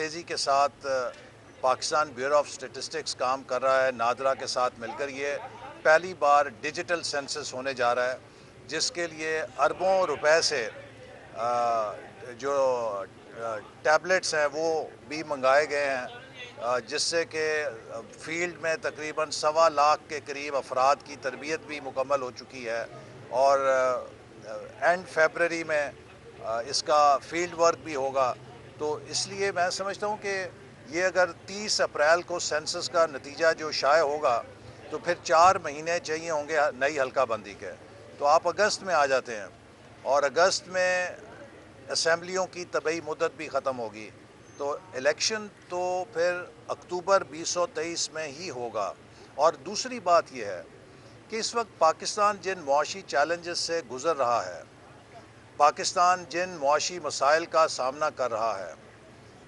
تیزی کے ساتھ پاکستان بیورو آف اسٹیٹسٹکس کام کر رہا ہے نادرا کے ساتھ مل کر. یہ پہلی بار ڈیجیٹل سینسس ہونے جا رہا ہے جس کے لیے اربوں روپے سے جو ٹیبلٹس ہیں وہ بھی منگائے گئے ہیں جس سے کہ فیلڈ میں تقریباً 1.25 لاکھ کے قریب افراد کی تربیت بھی مکمل ہو چکی ہے اور اینڈ فیبرری میں اس کا فیلڈ ورک بھی ہوگا. تو اس لیے میں سمجھتا ہوں کہ یہ اگر 30 اپریل کو سینسس کا نتیجہ جو شائع ہوگا تو پھر 4 مہینے چاہیے ہوں گے نئی حلقہ بندی کے. تو آپ اگست میں آ جاتے ہیں اور اگست میں اسمبلیوں کی طبعی مدت بھی ختم ہوگی تو الیکشن تو پھر اکتوبر 2023 میں ہی ہوگا. اور دوسری بات یہ ہے کہ اس وقت پاکستان جن معاشی چیلنجز سے گزر رہا ہے، پاکستان جن معاشی مسائل کا سامنا کر رہا ہے،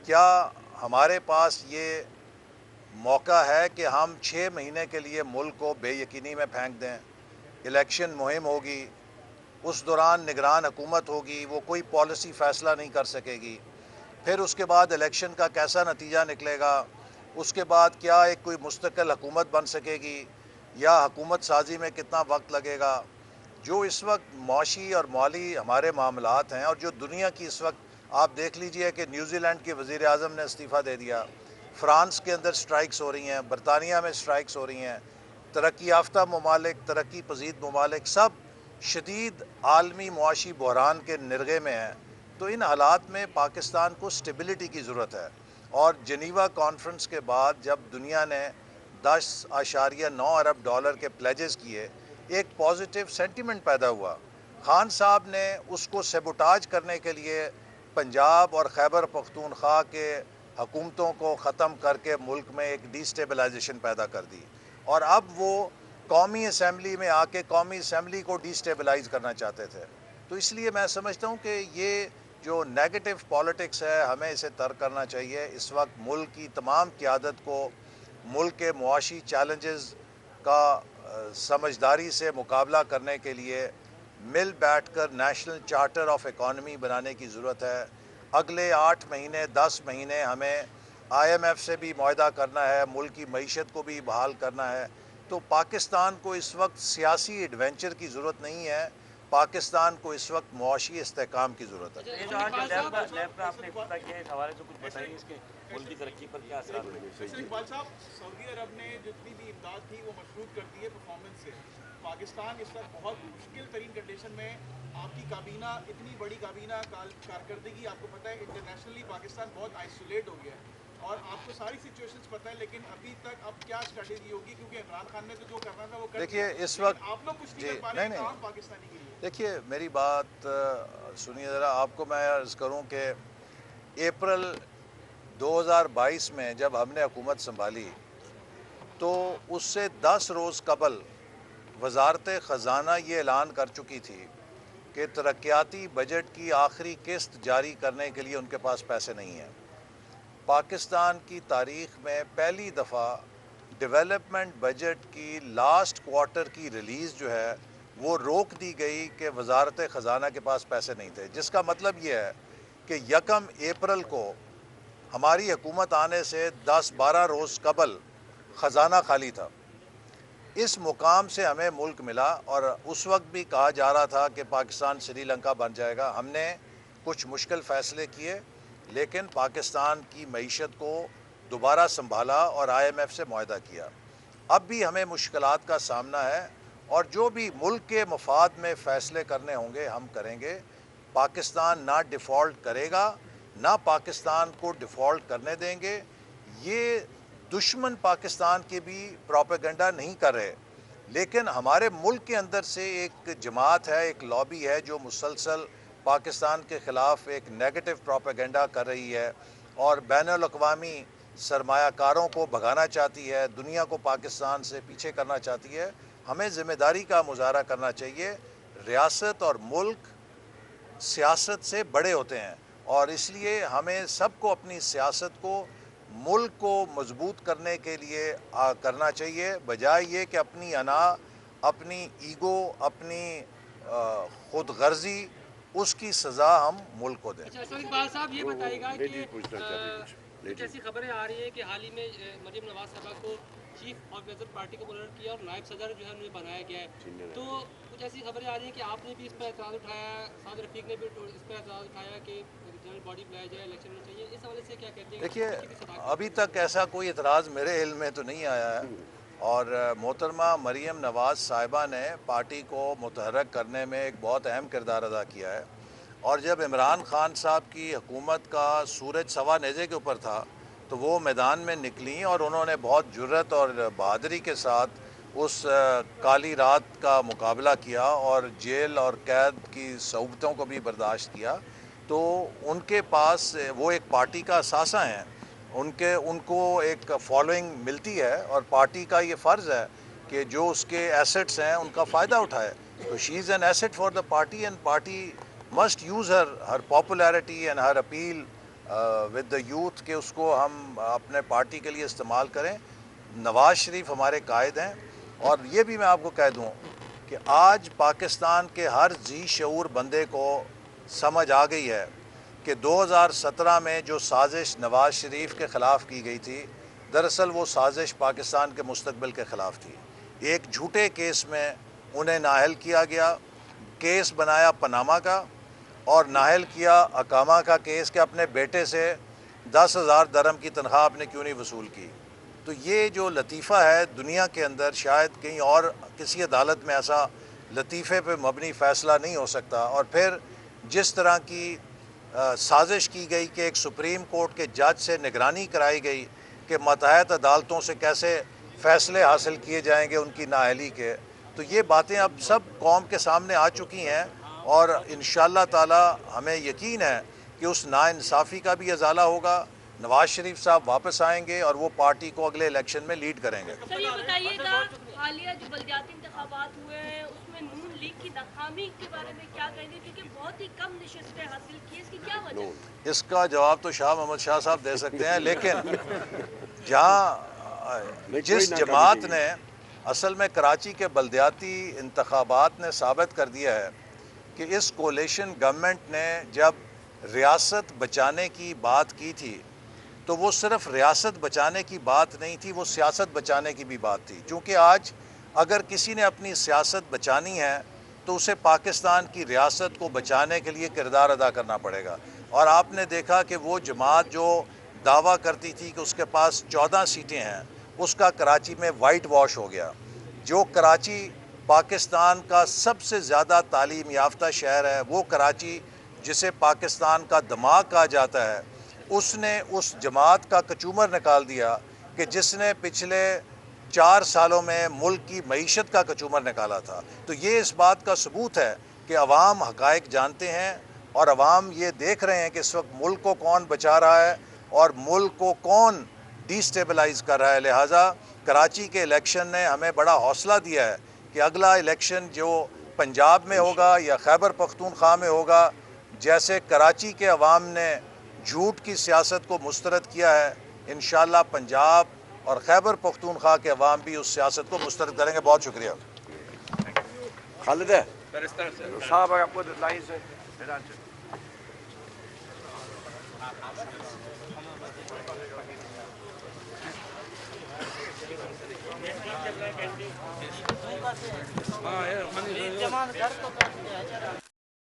کیا ہمارے پاس یہ موقع ہے کہ ہم 6 مہینے کے لیے ملک کو بے یقینی میں پھینک دیں؟ الیکشن مہم ہوگی، اس دوران نگران حکومت ہوگی، وہ کوئی پالیسی فیصلہ نہیں کر سکے گی. پھر اس کے بعد الیکشن کا کیسا نتیجہ نکلے گا، اس کے بعد کیا ایک کوئی مستقل حکومت بن سکے گی یا حکومت سازی میں کتنا وقت لگے گا. جو اس وقت معاشی اور مالی ہمارے معاملات ہیں اور جو دنیا کی اس وقت آپ دیکھ لیجئے کہ نیوزی لینڈ کے وزیر اعظم نے استعفیٰ دے دیا، فرانس کے اندر سٹرائکس ہو رہی ہیں، برطانیہ میں سٹرائکس ہو رہی ہیں، ترقی یافتہ ممالک، ترقی پذیر ممالک سب شدید عالمی معاشی بحران کے نرغے میں ہیں. تو ان حالات میں پاکستان کو سٹیبلٹی کی ضرورت ہے. اور جنیوا کانفرنس کے بعد جب دنیا نے $10.9 ارب کے پلیجز کیے، ایک پازیٹیو سینٹیمنٹ پیدا ہوا. خان صاحب نے اس کو سیبوٹاج کرنے کے لیے پنجاب اور خیبر پختونخوا کے حکومتوں کو ختم کر کے ملک میں ایک ڈی سٹیبلائزیشن پیدا کر دی اور اب وہ قومی اسمبلی میں آ کے قومی اسمبلی کو ڈی سٹیبلائز کرنا چاہتے تھے. تو اس لیے میں سمجھتا ہوں کہ یہ جو نیگیٹو پالیٹکس ہے ہمیں اسے ترک کرنا چاہیے. اس وقت ملک کی تمام قیادت کو ملک کے معاشی چیلنجز کا سمجھداری سے مقابلہ کرنے کے لیے مل بیٹھ کر نیشنل چارٹر آف اکانومی بنانے کی ضرورت ہے. اگلے 8 مہینے 10 مہینے ہمیں IMF سے بھی معاہدہ کرنا ہے، ملک کی معیشت کو بھی بحال کرنا ہے. تو پاکستان کو اس وقت سیاسی ایڈونچر کی ضرورت نہیں ہے، پاکستان کو اس وقت معاشی استحکام کی ضرورت ہے. یہ جو آج لیب کا آپ نے افتتاح کیا ہے، اس حوالے سے کچھ بتائیے، اس کے ملک کی ترقی پر کیا اثرات ہوئے؟ اقبال صاحب، سعودی عرب نے جتنی بھی امداد تھی وہ مشروط کر دی ہے پرفارمنس سے. پاکستان اس وقت بہت مشکل ترین کنڈیشن میں، آپ کی کابینہ اتنی بڑی کابینہ کارکردگی، آپ کو پتہ ہے انٹرنیشنلی پاکستان بہت آئسولیٹ ہو گیا ہے اور آپ کو ساری سچویشنز پتہ ہے، لیکن ابھی تک اب کیا اسٹریٹجی ہوگی؟ کیونکہ عمران خان نے تو جو کرنا تھا وہ کر دیا. دیکھیے اس وقت آپ لوگ کچھ نہیں کر پا رہے، کام پاکستانی کے لیے. دیکھیے میری بات سنیے ذرا. آپ کو میں عرض کروں کہ اپریل 2022 میں جب ہم نے حکومت سنبھالی تو اس سے 10 روز قبل وزارت خزانہ یہ اعلان کر چکی تھی کہ ترقیاتی بجٹ کی آخری قسط جاری کرنے کے لیے ان کے پاس پیسے نہیں ہیں. پاکستان کی تاریخ میں پہلی دفعہ ڈیولپمنٹ بجٹ کی لاسٹ کوارٹر کی ریلیز جو ہے وہ روک دی گئی کہ وزارت خزانہ کے پاس پیسے نہیں تھے، جس کا مطلب یہ ہے کہ 1 اپریل کو ہماری حکومت آنے سے 10-12 روز قبل خزانہ خالی تھا. اس مقام سے ہمیں ملک ملا اور اس وقت بھی کہا جا رہا تھا کہ پاکستان سری لنکا بن جائے گا. ہم نے کچھ مشکل فیصلے کیے لیکن پاکستان کی معیشت کو دوبارہ سنبھالا اور IMF سے معاہدہ کیا. اب بھی ہمیں مشکلات کا سامنا ہے اور جو بھی ملک کے مفاد میں فیصلے کرنے ہوں گے ہم کریں گے. پاکستان نہ ڈیفالٹ کرے گا، نہ پاکستان کو ڈیفالٹ کرنے دیں گے. یہ دشمن پاکستان کے بھی پروپیگنڈا نہیں کر رہے، لیکن ہمارے ملک کے اندر سے ایک جماعت ہے، ایک لابی ہے جو مسلسل پاکستان کے خلاف ایک نیگیٹو پروپیگنڈا کر رہی ہے اور بین الاقوامی سرمایہ کاروں کو بھگانا چاہتی ہے، دنیا کو پاکستان سے پیچھے کرنا چاہتی ہے. ہمیں ذمہ داری کا مظاہرہ کرنا چاہیے. ریاست اور ملک سیاست سے بڑے ہوتے ہیں اور اس لیے ہمیں سب کو اپنی سیاست کو ملک کو مضبوط کرنے کے لیے کرنا چاہیے، بجائے یہ کہ اپنی انا، اپنی ایگو، اپنی خود غرضی، اس کی سزا ہم ملک کو دیں. اچھا اقبال صاحب یہ بتائیے گا کہ کچھ ایسی خبریں آ رہی ہیں کہ حال ہی میں مریم نواز صاحبہ کو چیف آرگنائزر پارٹی کو مقرر کیا اور نائب صدر جو ہے انہیں بنایا گیا ہے، تو کچھ ایسی خبریں آ رہی ہیں کہ آپ نے بھی اس پر اعتراض اٹھایا، سعد رفیق نے بھی اس پر اعتراض اٹھایا کہ جنرل باڈی بلایا جائے، الیکشن ہونا چاہیے، اس حوالے سے کیا کہتے ہیں؟ دیکھیے ابھی تک ایسا کوئی اعتراض میرے علم میں تو نہیں آیا ہے، اور محترمہ مریم نواز صاحبہ نے پارٹی کو متحرک کرنے میں ایک بہت اہم کردار ادا کیا ہے، اور جب عمران خان صاحب کی حکومت کا سورج سوا نیزے کے اوپر تھا تو وہ میدان میں نکلیں اور انہوں نے بہت جرأت اور بہادری کے ساتھ اس کالی رات کا مقابلہ کیا اور جیل اور قید کی صعوبتوں کو بھی برداشت کیا، تو ان کے پاس وہ ایک پارٹی کا اثاثہ ہیں، ان کو ایک فالوئنگ ملتی ہے، اور پارٹی کا یہ فرض ہے کہ جو اس کے ایسٹس ہیں ان کا فائدہ اٹھائے، تو she is an asset for the party, and party must use her popularity and her appeal with the youth کہ اس کو ہم اپنے پارٹی کے لیے استعمال کریں۔ نواز شریف ہمارے قائد ہیں، اور یہ بھی میں آپ کو کہہ دوں کہ آج پاکستان کے ہر ذی شعور بندے کو سمجھ آ گئی ہے کہ 2017 میں جو سازش نواز شریف کے خلاف کی گئی تھی، دراصل وہ سازش پاکستان کے مستقبل کے خلاف تھی۔ ایک جھوٹے کیس میں انہیں نااہل کیا گیا، کیس بنایا پاناما کا، اور نااہل کیا اقامہ کا کیس کہ اپنے بیٹے سے 10,000 درہم کی تنخواہ آپ نے کیوں نہیں وصول کی۔ تو یہ جو لطیفہ ہے دنیا کے اندر شاید کہیں اور کسی عدالت میں ایسا لطیفے پہ مبنی فیصلہ نہیں ہو سکتا، اور پھر جس طرح کی سازش کی گئی کہ ایک سپریم کورٹ کے جج سے نگرانی کرائی گئی کہ ماتحت عدالتوں سے کیسے فیصلے حاصل کیے جائیں گے ان کی نااہلی کے، تو یہ باتیں اب سب قوم کے سامنے آ چکی ہیں، اور انشاءاللہ تعالی ہمیں یقین ہے کہ اس ناانصافی کا بھی ازالہ ہوگا، نواز شریف صاحب واپس آئیں گے اور وہ پارٹی کو اگلے الیکشن میں لیڈ کریں گے۔ سر یہ بتائیے گا حالیہ جو بلدیاتی انتخابات ہوئے ہیں اس میں نون لیگ کی ناکامی کے بارے میں کیا کہیں گے، کیونکہ بہت ہی کم نشستیں حاصل کی، اس کی کیا وجہ ہے؟ اس کا جواب تو شاہ محمد شاہ صاحب دے سکتے ہیں، لیکن جہاں جس جماعت نے اصل میں کراچی کے بلدیاتی انتخابات نے ثابت کر دیا ہے کہ اس کولیشن گورنمنٹ نے جب ریاست بچانے کی بات کی تھی تو وہ صرف ریاست بچانے کی بات نہیں تھی، وہ سیاست بچانے کی بھی بات تھی، چونکہ آج اگر کسی نے اپنی سیاست بچانی ہے تو اسے پاکستان کی ریاست کو بچانے کے لیے کردار ادا کرنا پڑے گا، اور آپ نے دیکھا کہ وہ جماعت جو دعویٰ کرتی تھی کہ اس کے پاس 14 سیٹیں ہیں، اس کا کراچی میں وائٹ واش ہو گیا۔ جو کراچی پاکستان کا سب سے زیادہ تعلیم یافتہ شہر ہے، وہ کراچی جسے پاکستان کا دماغ کہا جاتا ہے، اس نے اس جماعت کا کچومر نکال دیا کہ جس نے پچھلے 4 سالوں میں ملک کی معیشت کا کچومر نکالا تھا۔ تو یہ اس بات کا ثبوت ہے کہ عوام حقائق جانتے ہیں، اور عوام یہ دیکھ رہے ہیں کہ اس وقت ملک کو کون بچا رہا ہے اور ملک کو کون ڈی سٹیبلائز کر رہا ہے۔ لہٰذا کراچی کے الیکشن نے ہمیں بڑا حوصلہ دیا ہے کہ اگلا الیکشن جو پنجاب میں ہوگا یا خیبر پختونخوا میں ہوگا، جیسے کراچی کے عوام نے جھوٹ کی سیاست کو مسترد کیا ہے، انشاءاللہ پنجاب اور خیبر پختونخوا کے عوام بھی اس سیاست کو مسترد کریں گے۔ بہت شکریہ۔ خالد ہے صاحب آپ کو لائن سے جمع گھر تو